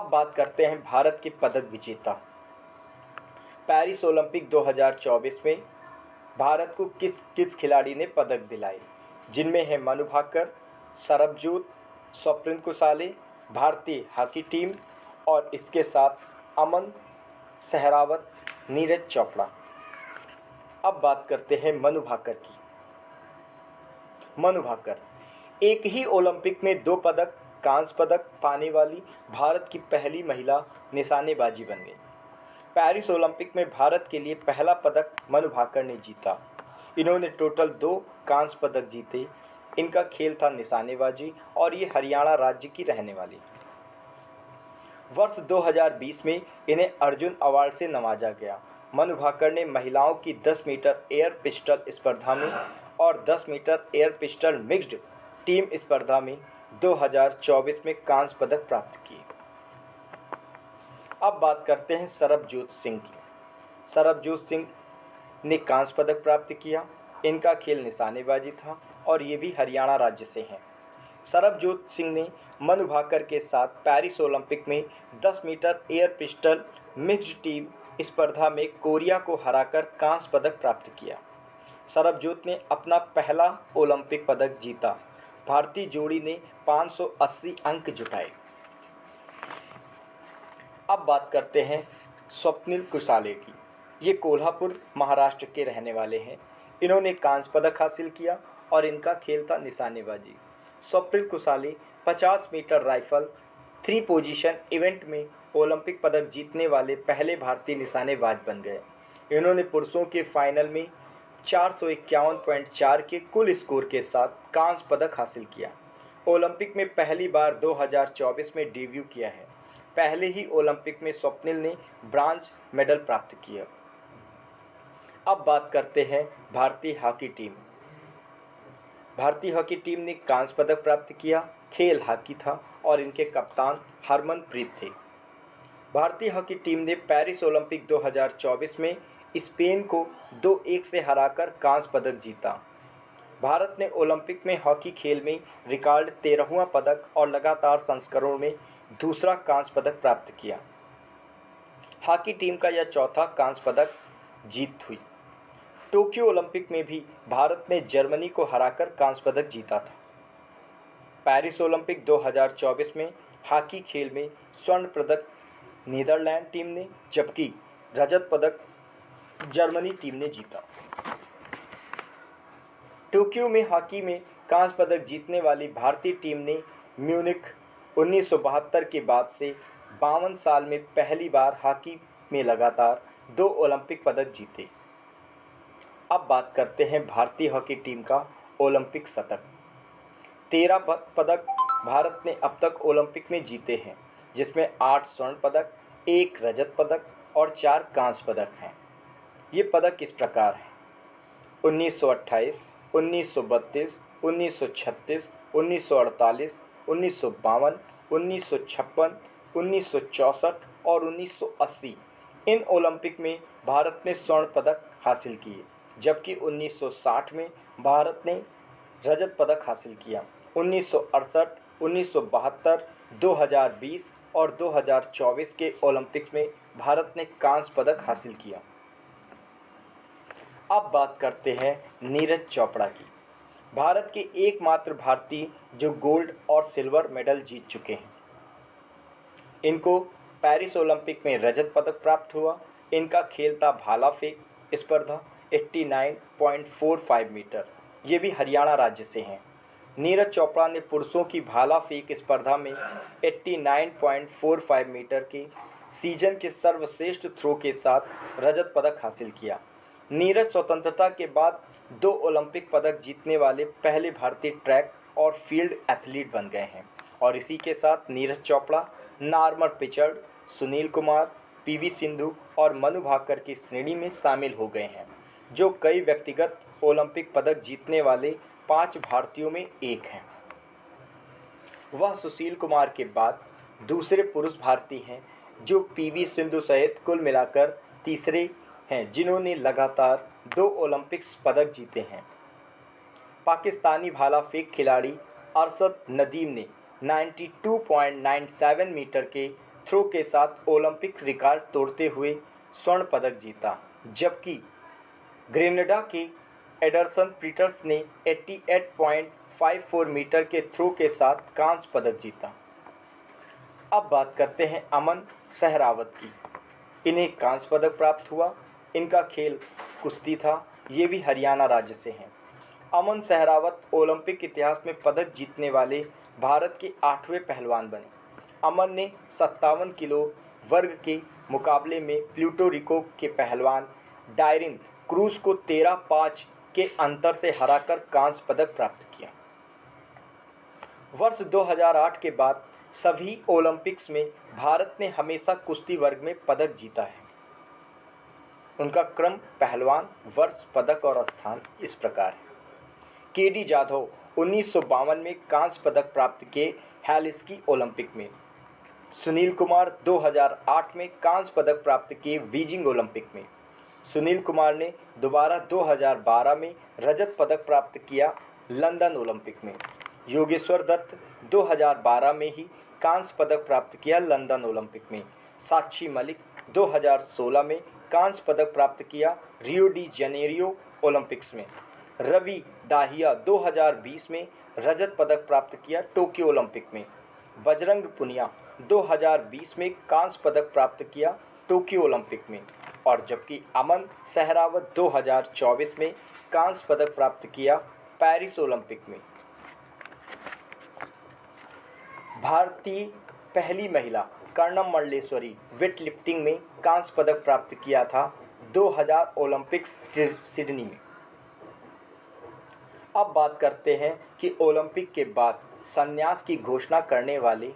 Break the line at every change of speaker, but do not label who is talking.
अब बात करते हैं भारत के पदक विजेता। पेरिस ओलंपिक 2024 में भारत को किस किस खिलाड़ी ने पदक दिलाए, जिनमें है मनु भाकर, सरबजोत, स्वप्निल कुसाले, भारतीय हॉकी टीम और इसके साथ अमन सहरावत, नीरज चोपड़ा। अब बात करते हैं मनु भाकर की। मनु भाकर एक ही ओलंपिक में 2 पदक, कांस्य पदक पाने वाली भारत की पहली महिला निशानेबाजी बन गई। पेरिस ओलंपिक में भारत के लिए पहला पदक मनु भाकर ने जीता। इन्होंने टोटल 2 कांस्य पदक जीते। इनका खेल था निशानेबाजी और ये हरियाणा राज्य की रहने वाली। वर्ष 2020 में इन्हें अर्जुन अवार्ड से नवाजा गया। मनु भाकर ने महिलाओं की 10 मीटर एयर पिस्टल स्पर्धा में और 10 metre air pistol mixed team स्पर्धा में 2024 में कांस्य पदक प्राप्त किए। अब बात करते हैं सरबजोत सिंह की। सरबजोत सिंह ने कांस्य पदक प्राप्त किया। इनका खेल निशानेबाजी था और ये भी हरियाणा राज्य से हैं। सरबजोत सिंह ने मनु भाकर के साथ पेरिस ओलंपिक में 10 metre air pistol mixed team स्पर्धा में कोरिया को हराकर कांस्य पदक प्राप्त किया। सरबजोत ने अपना पहला ओलंपिक पदक जीता। भारतीय जोड़ी ने 580 अंक जुटाए। अब बात करते हैं स्वप्निल कुसाले की। ये कोल्हापुर महाराष्ट्र के रहने वाले हैं। इन्होंने कांस्य पदक हासिल किया और इनका खेल था निशानेबाजी। Swapnil Kusale 50 metre rifle 3 position event में ओलंपिक पदक जीतने वाले पहले भारतीय निशानेबाज बन गए। इन्होंने पुरुषों के फाइनल में 451.4 के कुल स्कोर के साथ कांस्य पदक हासिल किया। ओलंपिक में पहली बार 2024 में डेब्यू किया है। पहले ही ओलंपिक में स्वप्निल ने ब्रांज मेडल प्राप्त किया। अब बात करते हैं भारतीय हॉकी टीम। भारतीय हॉकी टीम ने कांस्य पदक प्राप्त किया। खेल हॉकी था और इनके कप्तान हरमनप्रीत थे। भारतीय हॉकी टीम ने पेरिस ओलंपिक 2024 में स्पेन को 2-1 से हराकर कांस्य पदक जीता। भारत ने ओलंपिक में हॉकी खेल में रिकॉर्ड 13वां पदक और लगातार संस्करणों में दूसरा कांस्य पदक प्राप्त किया। हॉकी टीम का यह चौथा कांस्य पदक जीत हुई। टोक्यो ओलंपिक में भी भारत ने जर्मनी को हराकर कांस्य पदक जीता था। पेरिस ओलंपिक 2024 में हॉकी खेल में स्वर्ण पदक नीदरलैंड टीम ने, जबकि रजत पदक जर्मनी टीम ने जीता। टोक्यो में हॉकी में कांस्य पदक जीतने वाली भारतीय टीम ने म्यूनिख 1972 के बाद से 52 साल में पहली बार हॉकी में लगातार 2 ओलंपिक पदक जीते। अब बात करते हैं भारतीय हॉकी टीम का ओलंपिक शतक। 13 पदक भारत ने अब तक ओलंपिक में जीते हैं, जिसमें 8 स्वर्ण पदक, 1 रजत पदक और 4 कांस्य पदक हैं। ये पदक इस प्रकार हैं: 1928, 1932, 1936, 1948, 1952, 1956, 1964 और 1980। इन ओलंपिक में भारत ने स्वर्ण पदक हासिल किए, जबकि 1960 में भारत ने रजत पदक हासिल किया। 1968, 1972, 2020 और 2024 के ओलंपिक में भारत ने कांस्य पदक हासिल किया। अब बात करते हैं नीरज चोपड़ा की। भारत के एकमात्र भारतीय जो गोल्ड और सिल्वर मेडल जीत चुके हैं। इनको पेरिस ओलंपिक में रजत पदक प्राप्त हुआ। इनका खेल था भाला फेंक स्पर्धा 89.45 मीटर। ये भी हरियाणा राज्य से हैं। नीरज चोपड़ा ने पुरुषों की भाला फेंक स्पर्धा में 89.45 मीटर के सीजन के सर्वश्रेष्ठ थ्रो के साथ रजत पदक हासिल किया। नीरज स्वतंत्रता के बाद 2 ओलंपिक पदक जीतने वाले पहले भारतीय ट्रैक और फील्ड एथलीट बन गए हैं। और इसी के साथ नीरज चोपड़ा, नॉर्मन पिचर्ड, सुनील कुमार, पीवी सिंधु और मनु भाकर की श्रेणी में शामिल हो गए हैं, जो कई व्यक्तिगत ओलंपिक पदक जीतने वाले 5 भारतीयों में एक हैं। वह सुशील कुमार के बाद दूसरे पुरुष भारतीय हैं जो पीवी सिंधु सहित कुल मिलाकर तीसरे हैं जिन्होंने लगातार 2 ओलंपिक्स पदक जीते हैं। पाकिस्तानी भाला फेंक खिलाड़ी अरशद नदीम ने 92.97 मीटर के थ्रो के साथ ओलंपिक रिकॉर्ड तोड़ते हुए स्वर्ण पदक जीता, जबकि ग्रेनडा के एडरसन पीटर्स ने 88.54 मीटर के थ्रो के साथ कांस्य पदक जीता। अब बात करते हैं अमन सहरावत की। इन्हें कांस्य पदक प्राप्त हुआ। इनका खेल कुश्ती था। ये भी हरियाणा राज्य से हैं। अमन सहरावत ओलंपिक इतिहास में पदक जीतने वाले भारत के 8वें पहलवान बने। अमन ने 57 किलो वर्ग के मुकाबले में प्यूर्टो रिको के पहलवान डायरिन क्रूज को 13-5 के अंतर से हराकर कांस्य पदक प्राप्त किया। वर्ष 2008 के बाद सभी ओलंपिक्स में भारत ने हमेशा कुश्ती वर्ग में पदक जीता है। उनका क्रम, पहलवान, वर्ष, पदक और स्थान इस प्रकार है। के.डी. जाधव 1952 में कांस्य पदक प्राप्त किए हेलसिंकी ओलंपिक में। सुनील कुमार 2008 में कांस्य पदक प्राप्त किए बीजिंग ओलंपिक में। सुनील कुमार ने दोबारा 2012 में रजत पदक प्राप्त किया लंदन ओलंपिक में। योगेश्वर दत्त 2012 में ही कांस्य पदक प्राप्त किया लंदन ओलंपिक में। साक्षी मलिक 2016 में कांस्य पदक प्राप्त किया रियो डी जनेरियो ओलंपिक्स में। रवि दाहिया 2020 में रजत पदक प्राप्त किया टोक्यो ओलंपिक में। बजरंग पुनिया 2020 में कांस्य पदक प्राप्त किया टोक्यो ओलंपिक में। और जबकि अमन सहरावत 2024 में कांस्य पदक प्राप्त किया पेरिस ओलंपिक में। भारतीय पहली महिला कर्णम मंडलेश्वरी वेट लिफ्टिंग में कांस्य पदक प्राप्त किया था 2000 ओलंपिक्स सिडनी में। अब बात करते हैं कि ओलंपिक के बाद संन्यास की घोषणा करने वाले